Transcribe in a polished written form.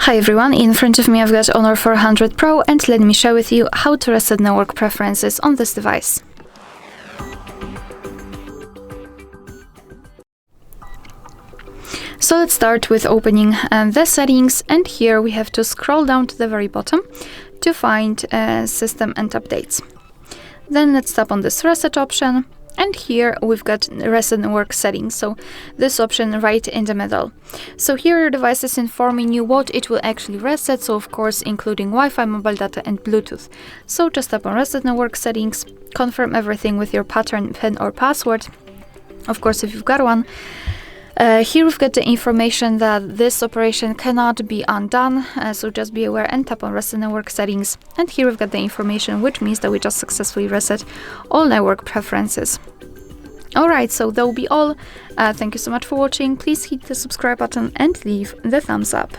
Hi everyone, in front of me I've got Honor 400 Pro and let me share with you how to reset network preferences on this device. So let's start with opening the settings, and here we have to scroll down to the very bottom to find system and updates. Then let's tap on this reset option, and here we've got reset network settings, so this option right in the middle. So here your device is informing you what it will actually reset, so of course including Wi-Fi, mobile data and Bluetooth. So just tap on reset network settings, confirm everything with your pattern, PIN or password, of course if you've got one. Here we've got the information that this operation cannot be undone, so just be aware and tap on reset network settings. And here we've got the information, which means that we just successfully reset all network preferences. Alright, so that will be all. Thank you so much for watching. Please hit the subscribe button and leave the thumbs up.